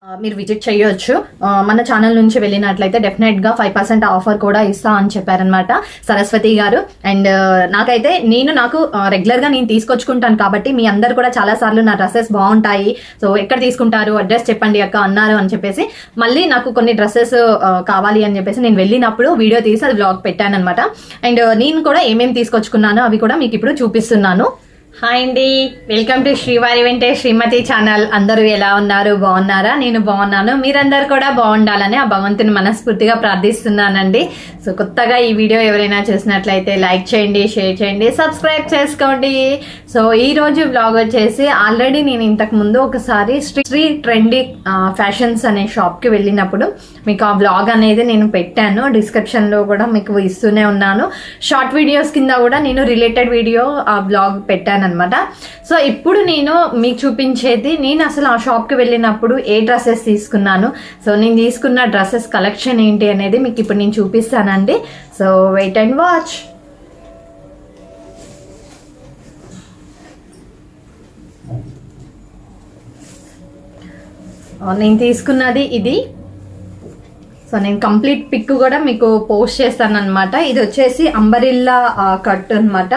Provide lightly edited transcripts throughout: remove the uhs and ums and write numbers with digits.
మీరు విజిట్ చేయొచ్చు. మన ఛానల్ నుంచి వెళ్ళినట్లయితే డెఫినెట్గా 5% ఆఫర్ కూడా ఇస్తా అని చెప్పారనమాట సరస్వతి గారు. అండ్ నాకు రెగ్యులర్గా నేను తీసుకొచ్చుకుంటాను కాబట్టి మీ అందరు కూడా చాలా సార్లు నా డ్రెస్సెస్ బాగుంటాయి, సో ఎక్కడ తీసుకుంటారు అడ్రస్ చెప్పండి అక్క అన్నారు అని చెప్పేసి మళ్ళీ నాకు కొన్ని డ్రెస్సెస్ కావాలి అని చెప్పేసి నేను వెళ్ళినప్పుడు వీడియో తీసి అది బ్లాగ్ పెట్టాను అనమాట. అండ్ నేను కూడా ఏమేమి తీసుకొచ్చుకున్నానో అవి కూడా మీకు ఇప్పుడు చూపిస్తున్నాను. హాయ్ అండి, వెల్కమ్ టు శ్రీవారి వెంటే శ్రీమతి ఛానల్. అందరూ ఎలా ఉన్నారు, బాగున్నారా? నేను బాగున్నాను, మీరందరూ కూడా బాగుండాలని ఆ భగవంతుని మనస్ఫూర్తిగా ప్రార్థిస్తున్నానండి. సో కొత్తగా ఈ వీడియో ఎవరైనా చూసినట్లయితే లైక్ చేయండి, షేర్ చేయండి, సబ్స్క్రైబ్ చేసుకోండి. సో ఈ రోజు బ్లాగ్ వచ్చేసి ఆల్రెడీ నేను ఇంతకు ముందు ఒకసారి శ్రీ ట్రెండీ ఫ్యాషన్స్ అనే షాప్కి వెళ్ళినప్పుడు మీకు ఆ బ్లాగ్ అనేది నేను పెట్టాను, డిస్క్రిప్షన్లో కూడా మీకు ఇస్తూనే ఉన్నాను. షార్ట్ వీడియోస్ కింద కూడా నేను రిలేటెడ్ వీడియో ఆ బ్లాగ్ పెట్టాను అనమాట. సో ఇప్పుడు నేను మీకు చూపించేది నేను అసలు ఆ షాప్కి వెళ్ళినప్పుడు ఏ డ్రెస్సెస్ తీసుకున్నాను, సో నేను తీసుకున్న డ్రెస్సెస్ కలెక్షన్ ఏంటి అనేది మీకు ఇప్పుడు నేను చూపిస్తానండి. So wait and watch. నేను తీసుకున్నది ఇది. సో నేను కంప్లీట్ పిక్ కూడా మీకు పోస్ట్ చేస్తాను అనమాట. ఇది వచ్చేసి అంబరిల్లా కట్ అనమాట.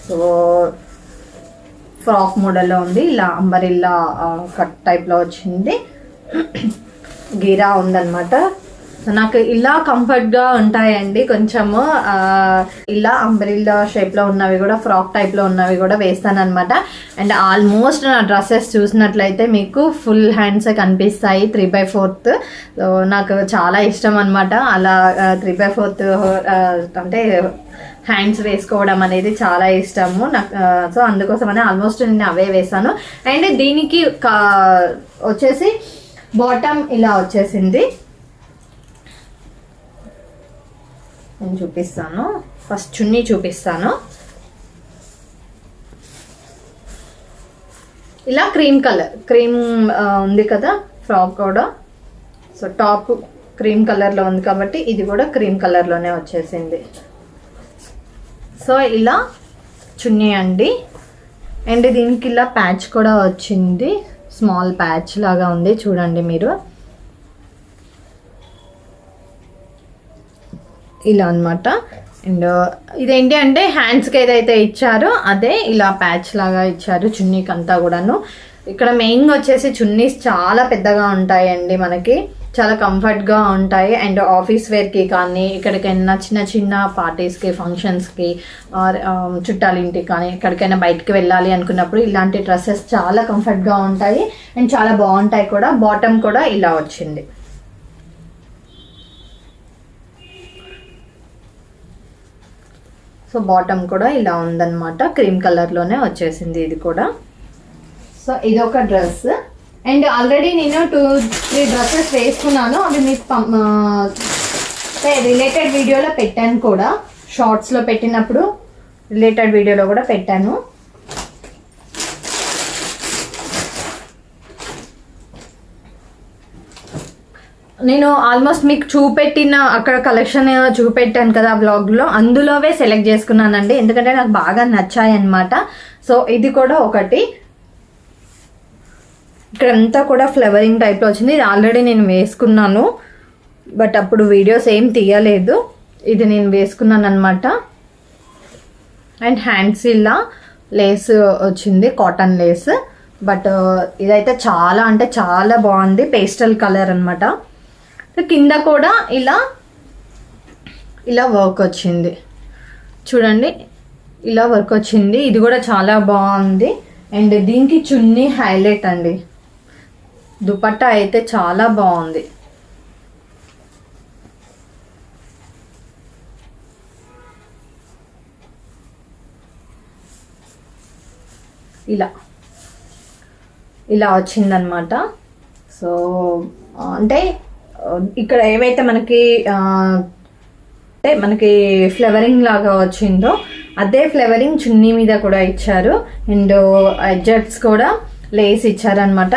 సో ఫ్రాక్ మోడల్లో ఉంది, ఇలా అంబరిల్లా కట్ టైప్లో వచ్చింది, గీరా ఉందన్నమాట. సో నాకు ఇలా కంఫర్ట్గా ఉంటాయండి కొంచెము. ఇలా అంబరిల్లా షేప్లో ఉన్నవి కూడా, ఫ్రాక్ టైప్లో ఉన్నవి కూడా వేస్తాను అనమాట. అండ్ ఆల్మోస్ట్ నా డ్రెస్సెస్ చూసినట్లయితే మీకు ఫుల్ హ్యాండ్సే కనిపిస్తాయి, 3/4. సో నాకు చాలా ఇష్టం అనమాట అలా 3/4 అంటే హ్యాండ్స్ వేసుకోవడం అనేది చాలా ఇష్టము నాకు. సో అందుకోసమనే ఆల్మోస్ట్ నేను అవే వేసాను. అండ్ దీనికి వచ్చేసి బాటమ్ ఇలా వచ్చేసింది, నేను చూపిస్తాను. ఫస్ట్ చున్నీ చూపిస్తాను. ఇలా క్రీమ్ కలర్, క్రీమ్ ఉంది కదా ఫ్రాక్ కూడా. సో టాప్ క్రీమ్ కలర్లో ఉంది కాబట్టి ఇది కూడా క్రీమ్ కలర్లోనే వచ్చేసింది. సో ఇలా చున్నీ అండి. అండ్ దీనికి ఇలా ప్యాచ్ కూడా వచ్చింది, స్మాల్ ప్యాచ్ లాగా ఉంది చూడండి మీరు, ఇలా అనమాట. అండ్ ఇదేంటి అంటే హ్యాండ్స్కి ఏదైతే ఇచ్చారో అదే ఇలా ప్యాచ్ లాగా ఇచ్చారు చున్నీకి అంతా కూడాను. ఇక్కడ మెయిన్గా వచ్చేసి చున్నీస్ చాలా పెద్దగా ఉంటాయండి, మనకి చాలా కంఫర్ట్గా ఉంటాయి. అండ్ ఆఫీస్ వేర్కి కానీ ఎక్కడికైనా చిన్న చిన్న పార్టీస్కి, ఫంక్షన్స్కి, చుట్టాలింటికి కానీ ఎక్కడికైనా బయటకు వెళ్ళాలి అనుకున్నప్పుడు ఇలాంటి డ్రెస్సెస్ చాలా కంఫర్ట్గా ఉంటాయి అండ్ చాలా బాగుంటాయి కూడా. బాటమ్ కూడా ఇలా వచ్చింది. సో బాటమ్ కూడా ఇలా ఉందన్నమాట, క్రీమ్ కలర్లోనే వచ్చేసింది ఇది కూడా. సో ఇదొక డ్రెస్. అండ్ ఆల్రెడీ నేను 2-3 డ్రెస్సెస్ వేసుకున్నాను, అవి మీకు రిలేటెడ్ వీడియోలో పెట్టాను కూడా, షార్ట్స్లో పెట్టినప్పుడు రిలేటెడ్ వీడియోలో కూడా పెట్టాను. నేను ఆల్మోస్ట్ మీకు చూపెట్టిన అక్కడ కలెక్షన్ చూపెట్టాను కదా బ్లాగ్లో, అందులోవే సెలెక్ట్ చేసుకున్నానండి, ఎందుకంటే నాకు బాగా నచ్చాయి అన్నమాట. సో ఇది కూడా ఒకటి. ఇక్కడంతా కూడా ఫ్లవరింగ్ టైప్లో వచ్చింది. ఇది ఆల్రెడీ నేను వేసుకున్నాను, బట్ అప్పుడు వీడియోస్ ఏం తీయలేదు. ఇది నేను వేసుకున్నాను అనమాట. అండ్ హ్యాండ్స్ ఇలా లేస్ వచ్చింది, కాటన్ లేస్. బట్ ఇదైతే చాలా అంటే చాలా బాగుంది, పేస్టల్ కలర్ అనమాట. కింద కూడా ఇలా వర్క్ వచ్చింది చూడండి, ఇలా వర్క్ వచ్చింది. ఇది కూడా చాలా బాగుంది. అండ్ దీనికి చున్నీ హైలైట్ అండి, దుపట్టా అయితే చాలా బాగుంది. ఇలా వచ్చిందనమాట. సో అంటే ఇక్కడ ఏవైతే మనకి ఫ్లవరింగ్ లాగా వచ్చిందో అదే ఫ్లవరింగ్ చున్నీ మీద కూడా ఇచ్చారు. అండ్ ఎడ్జెట్స్ కూడా లేస్ ఇచ్చారనమాట.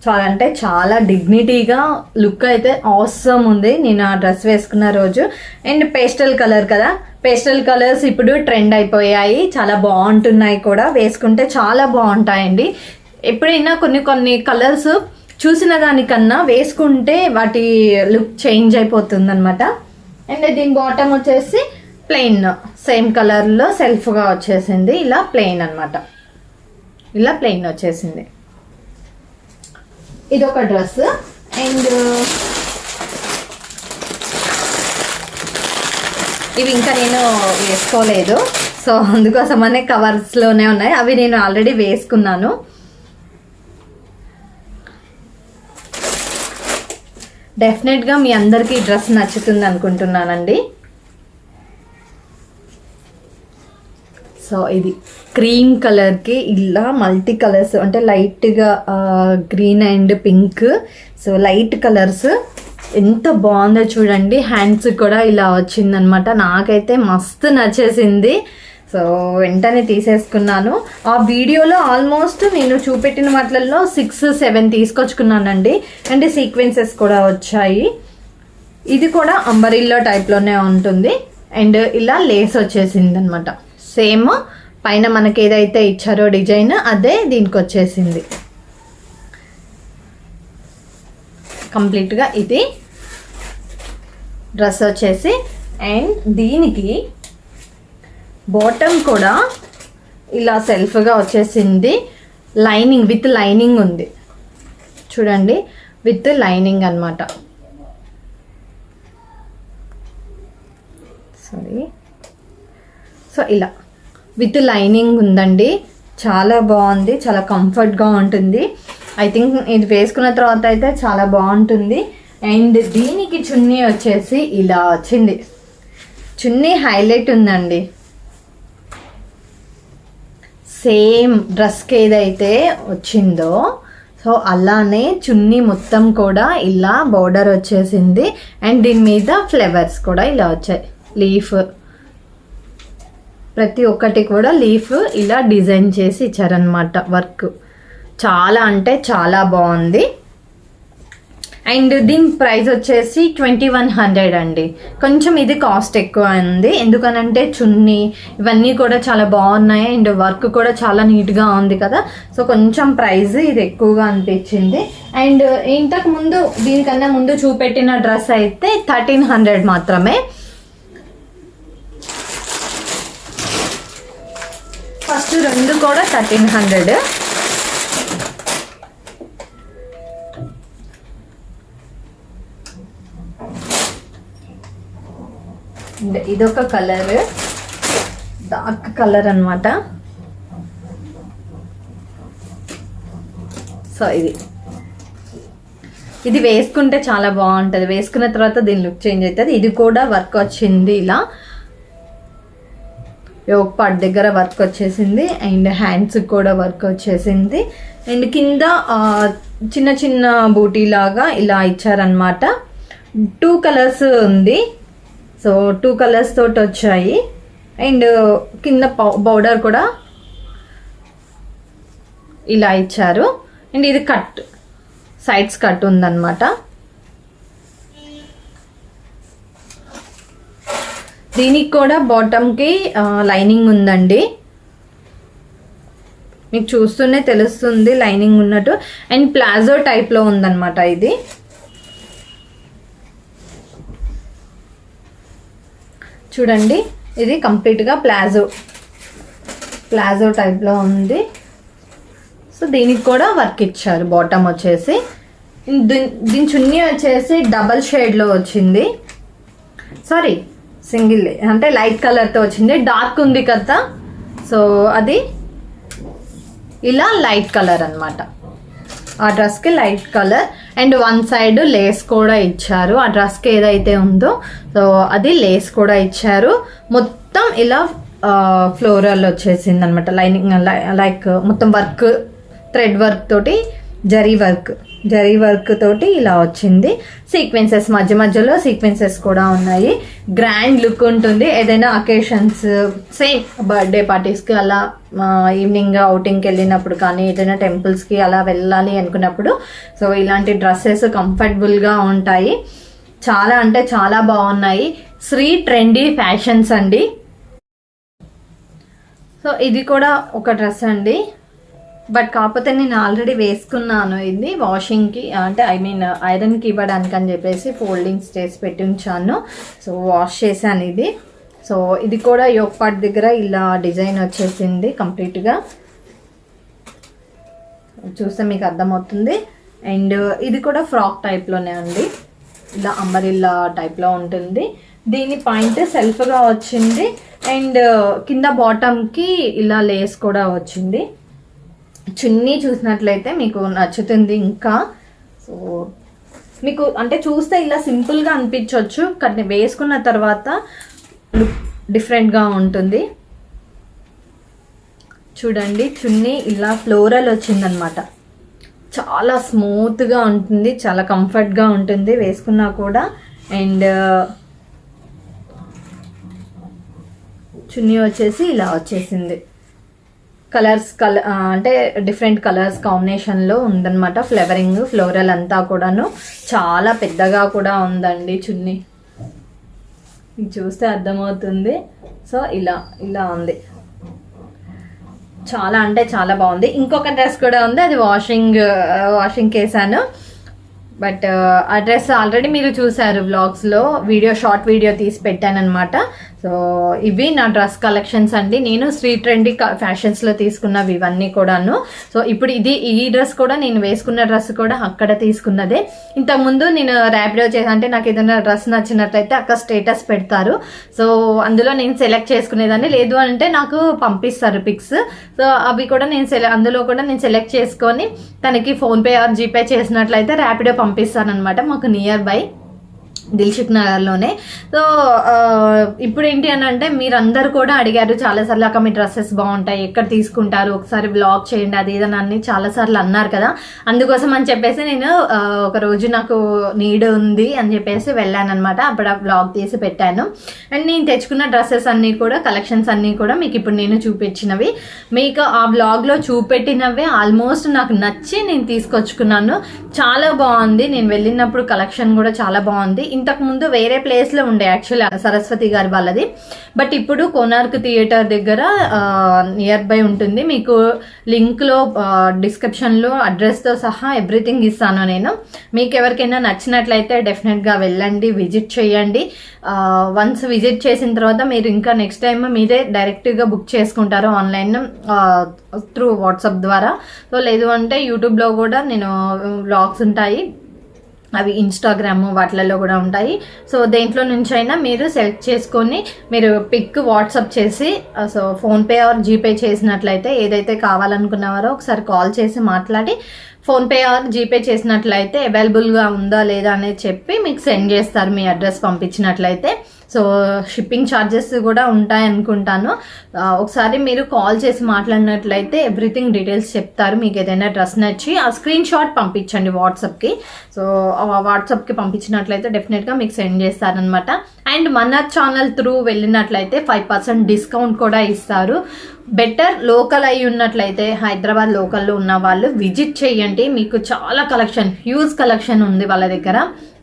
చాలా అంటే చాలా డిగ్నిటీగా లుక్ అయితే ఆసమ్ ఉంది నేను ఆ డ్రెస్ వేసుకున్న రోజు. అండ్ పేస్టల్ కలర్ కదా, పేస్టల్ కలర్స్ ఇప్పుడు ట్రెండ్ అయిపోయాయి, చాలా బాగుంటున్నాయి కూడా, వేసుకుంటే చాలా బాగుంటాయండి. ఎప్పుడైనా కొన్ని కలర్స్ చూసిన దానికన్నా వేసుకుంటే వాటి లుక్ చేంజ్ అయిపోతుంది అనమాట. అండ్ దీని బాటమ్ వచ్చేసి ప్లెయిన్ సేమ్ కలర్లో సెల్ఫ్గా వచ్చేసింది. ఇలా ప్లెయిన్ అనమాట, ఇలా ప్లెయిన్ వచ్చేసింది. ఇది ఒక డ్రెస్. అండ్ ఇవి ఇంకా నేను వేసుకోలేదు, సో అందుకోసమనే కవర్స్లోనే ఉన్నాయి. అవి నేను ఆల్రెడీ వేసుకున్నాను. డెఫినెట్గా మీ అందరికీ ఈ డ్రెస్ నచ్చుతుంది అనుకుంటున్నానండి. సో ఇది క్రీమ్ కలర్కి ఇలా మల్టీ కలర్స్, అంటే లైట్గా green and pink, so light colours ఎంత బాగుందో చూడండి. హ్యాండ్స్ కూడా ఇలా వచ్చిందనమాట. నాకైతే మస్తు నచ్చేసింది. సో వెంటనే తీసేసుకున్నాను. ఆ వీడియోలో ఆల్మోస్ట్ నేను చూపెట్టిన వాటిల్లో 6-7 తీసుకొచ్చుకున్నానండి. అండ్ సీక్వెన్సెస్ కూడా వచ్చాయి. ఇది కూడా అంబరిల్లా టైప్లోనే ఉంటుంది. అండ్ ఇలా లేస్ వచ్చేసింది అనమాట. సేమ్ పైన మనకి ఏదైతే ఇచ్చారో డిజైన్ అదే దీనికి వచ్చేసింది కంప్లీట్గా. ఇది డ్రెస్ వచ్చేసి. అండ్ దీనికి బాటమ్ కూడా ఇలా సెల్ఫ్గా వచ్చేసింది. లైనింగ్ విత్ లైనింగ్ ఉంది చూడండి, విత్ లైనింగ్ అనమాట. సారీ, సో ఇలా విత్ లైనింగ్ ఉందండి. చాలా బాగుంది, చాలా కంఫర్ట్గా ఉంటుంది. ఐ థింక్ ఇది వేసుకున్న తర్వాత అయితే చాలా బాగుంటుంది. అండ్ దీనికి చున్నీ వచ్చేసి ఇలా వచ్చింది. చున్నీ హైలైట్ ఉందండి. సేమ్ డ్రెస్కి ఏదైతే వచ్చిందో సో అలానే చున్నీ మొత్తం కూడా ఇలా బోర్డర్ వచ్చేసింది. అండ్ దీని మీద ఫ్లవర్స్ కూడా ఇలా వచ్చాయి. లీఫ్ ప్రతి ఒక్కటి కూడా లీఫ్ ఇలా డిజైన్ చేసి ఇచ్చారనమాట. వర్క్ చాలా అంటే చాలా బాగుంది. అండ్ దీని ప్రైస్ వచ్చేసి 2100 అండి. కొంచెం ఇది కాస్ట్ ఎక్కువ ఉంది, ఎందుకనంటే చున్నీ ఇవన్నీ కూడా చాలా బాగున్నాయి. అండ్ వర్క్ కూడా చాలా నీట్గా ఉంది కదా, సో కొంచెం ప్రైస్ ఇది ఎక్కువగా అనిపించింది. అండ్ ఇంతకు ముందు దీనికన్నా ముందు చూపెట్టిన డ్రెస్ అయితే 1300 మాత్రమే. ఫస్ట్ రెండు కూడా 1300. ఇదొక కలర్, డార్క్ కలర్ అనమాట. సో ఇది వేసుకుంటే చాలా బాగుంటుంది. వేసుకున్న తర్వాత దీని లుక్ చేంజ్ అవుతుంది. ఇది కూడా వర్క్ వచ్చింది, ఇలా యోక్ పార్ట్ దగ్గర వర్క్ వచ్చేసింది. అండ్ హ్యాండ్స్ కూడా వర్క్ వచ్చేసింది. అండ్ కింద చిన్న చిన్న బూటీ లాగా ఇలా ఇచ్చారనమాట. 2 కలర్స్ ఉంది, సో 2 కలర్స్ తోటి వచ్చాయి. అండ్ కింద బౌడర్ కూడా ఇలా ఇచ్చారు. అండ్ ఇది కట్, సైడ్స్ కట్ ఉందన్నమాట. దీనికి కూడా బాటమ్కి లైనింగ్ ఉందండి. మీకు చూస్తూనే తెలుస్తుంది లైనింగ్ ఉన్నట్టు. అండ్ ప్లాజో టైప్లో ఉందన్నమాట. ఇది చూడండి, ఇది కంప్లీట్గా ప్లాజో టైప్లో ఉంది. సో దీనికి కూడా వర్క్ ఇచ్చారు. బాటమ్ వచ్చేసి దీని చున్నీ వచ్చేసి డబల్ షేడ్లో వచ్చింది. సారీ, సింగిల్, అంటే లైట్ కలర్తో వచ్చింది. డార్క్ ఉంది కదా, సో అది ఇలా లైట్ కలర్ అనమాట. ఆ డ్రెస్కి light colour. And 1 side lace కూడా ఇచ్చారు. ఆ డ్రెస్కి ఏదైతే ఉందో సో అది లేస్ కూడా ఇచ్చారు. మొత్తం ఇలా ఫ్లోరల్ వచ్చేసింది అనమాట. లైనింగ్ లైక్ మొత్తం వర్క్, థ్రెడ్ వర్క్ తోటి జరీ వర్క్ తోటి ఇలా వచ్చింది. సీక్వెన్సెస్ మధ్య మధ్యలో సీక్వెన్సెస్ కూడా ఉన్నాయి. గ్రాండ్ లుక్ ఉంటుంది. ఏదైనా అకేషన్స్, సేమ్ బర్త్డే పార్టీస్కి అలా ఈవినింగ్ అవుటింగ్కి వెళ్ళినప్పుడు కానీ ఏదైనా టెంపుల్స్కి అలా వెళ్ళాలి అనుకున్నప్పుడు సో ఇలాంటి డ్రెస్సెస్ కంఫర్టబుల్గా ఉంటాయి. చాలా అంటే చాలా బాగున్నాయి. శ్రీ ట్రెండీ ఫ్యాషన్స్ అండి. సో ఇది కూడా ఒక డ్రెస్ అండి. బట్ కాకపోతే నేను ఆల్రెడీ వేసుకున్నాను ఇది వాషింగ్కి, అంటే ఐ మీన్ ఐరన్కి ఇవ్వడానికి అని చెప్పేసి ఫోల్డింగ్స్ చేసి పెట్టి ఉంచాను. సో వాష్ చేశాను ఇది. సో ఇది కూడా యోక్ పార్ట్ దగ్గర ఇలా డిజైన్ వచ్చేసింది కంప్లీట్గా, చూస్తే మీకు అర్థమవుతుంది. అండ్ ఇది కూడా ఫ్రాక్ టైప్లోనే అండి, ఇలా అంబరిల్లా టైప్లో ఉంటుంది. దీని పాయింట్ సెల్ఫ్గా వచ్చింది అండ్ కింద బాటమ్కి ఇలా లేస్ కూడా వచ్చింది. చున్నీ చూసినట్లయితే మీకు నచ్చుతుంది. ఇంకా సో మీకు అంటే చూస్తే ఇలా సింపుల్గా అనిపించవచ్చు, కానీ వేసుకున్న తర్వాత లుక్ డిఫరెంట్గా ఉంటుంది. చూడండి చున్నీ ఇలా ఫ్లోరల్ వచ్చిందనమాట, చాలా స్మూత్గా ఉంటుంది, చాలా కంఫర్ట్గా ఉంటుంది వేసుకున్నా కూడా. అండ్ చున్నీ వచ్చేసి ఇలా వచ్చేసింది, అంటే డిఫరెంట్ కలర్స్ కాంబినేషన్లో ఉందన్నమాట. ఫ్లోరల్ అంతా కూడాను చాలా పెద్దగా కూడా ఉందండి చున్నీ, చూస్తే అర్థమవుతుంది. సో ఇలా ఉంది, చాలా అంటే చాలా బాగుంది. ఇంకొక డ్రెస్ కూడా ఉంది, అది వాషింగ్ చేశాను. బట్ ఆ డ్రెస్ ఆల్రెడీ మీరు చూసారు వ్లాగ్స్లో, షార్ట్ వీడియో తీసి పెట్టానమాట. సో ఇవి నా డ్రెస్ కలెక్షన్స్ అండి. నేను స్ట్రీట్ ట్రెండీ ఫ్యాషన్స్లో తీసుకున్నవి ఇవన్నీ కూడాను. సో ఇప్పుడు ఈ డ్రెస్ కూడా నేను వేసుకున్న డ్రెస్ కూడా అక్కడ తీసుకున్నదే. ఇంతకుముందు నేను ర్యాపిడో అంటే నాకు ఏదైనా డ్రెస్ నచ్చినట్లయితే అక్కడ స్టేటస్ పెడతారు. సో అందులో నేను సెలెక్ట్ చేసుకునేదాన్ని, లేదు అంటే నాకు పంపిస్తారు పిక్స్. సో అవి కూడా అందులో కూడా నేను సెలెక్ట్ చేసుకొని తనకి ఫోన్పే ఆర్ జీపే చేసినట్లయితే ర్యాపిడో పంపిస్తానమాట, మాకు నియర్ బై దిల్సుఖ్ నగర్లోనే. సో ఇప్పుడు ఏంటి అని అంటే మీరందరూ కూడా అడిగారు చాలాసార్లు, అక్క మీ డ్రెస్సెస్ బాగుంటాయి, ఎక్కడ తీసుకుంటారు, ఒకసారి బ్లాగ్ చేయండి అది ఏదని అన్ని చాలాసార్లు అన్నారు కదా. అందుకోసం అని చెప్పేసి నేను ఒక రోజు నాకు నీడ్ ఉంది అని చెప్పేసి వెళ్ళాను అనమాట. అప్పుడు ఆ బ్లాగ్ తీసి పెట్టాను. అండ్ నేను తెచ్చుకున్న డ్రెస్సెస్ అన్నీ కూడా, కలెక్షన్స్ అన్నీ కూడా మీకు ఇప్పుడు నేను చూపించినవి. మీకు ఆ బ్లాగ్లో చూపెట్టినవే ఆల్మోస్ట్ నాకు నచ్చి నేను తీసుకొచ్చుకున్నాను. చాలా బాగుంది, నేను వెళ్ళినప్పుడు కలెక్షన్ కూడా చాలా బాగుంది. ఇంతకు ముందు వేరే ప్లేస్ లో ఉండే యాక్చువల్లీ సరస్వతి గారి వాళ్ళది, బట్ ఇప్పుడు కోనార్క్ థియేటర్ దగ్గర నియర్ బై ఉంటుంది. మీకు లింక్ లో డిస్క్రిప్షన్ లో అడ్రస్ తో సహా ఎవ్రీథింగ్ ఇస్తాను నేను. మీకు ఎవరికైనా నచ్చినట్లయితే డెఫినెట్ గా వెళ్ళండి, విజిట్ చేయండి. వన్స్ విజిట్ చేసిన తర్వాత మీరు ఇంకా నెక్స్ట్ టైం మీరే డైరెక్ట్ గా బుక్ చేసుకుంటారు ఆన్లైన్ త్రూ వాట్సాప్ ద్వారా. సో లేదు అంటే యూట్యూబ్ లో కూడా నేను వ్లాగ్స్ ఉంటాయి, అవి ఇన్స్టాగ్రామ్ వాటిలలో కూడా ఉంటాయి. సో దేంట్లో నుంచి అయినా మీరు సెలెక్ట్ చేసుకొని మీరు పిక్ వాట్సాప్ చేసి, సో ఫోన్పే ఆర్ జీపే చేసినట్లయితే ఏదైతే కావాలనుకున్నారో ఒకసారి కాల్ చేసి మాట్లాడి ఫోన్పే ఆర్ జీపే చేసినట్లయితే అవైలబుల్గా ఉందా లేదా అనేది చెప్పి మీకు సెండ్ చేస్తారు మీ అడ్రస్ పంపించినట్లయితే. సో షిప్పింగ్ ఛార్జెస్ కూడా ఉంటాయి అనుకుంటాను. ఒకసారి మీరు కాల్ చేసి మాట్లాడినట్లయితే ఎవ్రీథింగ్ డీటెయిల్స్ చెప్తారు. మీకు ఏదైనా డ్రెస్ నచ్చి ఆ స్క్రీన్ షాట్ పంపించండి వాట్సాప్కి. సో వాట్సాప్కి పంపించినట్లయితే డెఫినెట్గా మీకు సెండ్ చేస్తారనమాట. అండ్ మన ఛానల్ త్రూ వెళ్ళినట్లయితే 5% డిస్కౌంట్ కూడా ఇస్తారు. బెటర్ లోకల్ అయి ఉన్నట్లయితే హైదరాబాద్ లోకల్లో ఉన్న వాళ్ళు విజిట్ చేయండి. మీకు చాలా హ్యూజ్ కలెక్షన్ ఉంది వాళ్ళ దగ్గర.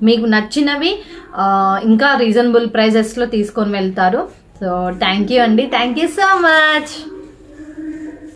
మీకు నచ్చినవి ఇంకా రీజనబుల్ ప్రైజెస్లో తీసుకొని వెళ్తారు. సో థ్యాంక్ యూ అండి, థ్యాంక్ యూ సో మచ్.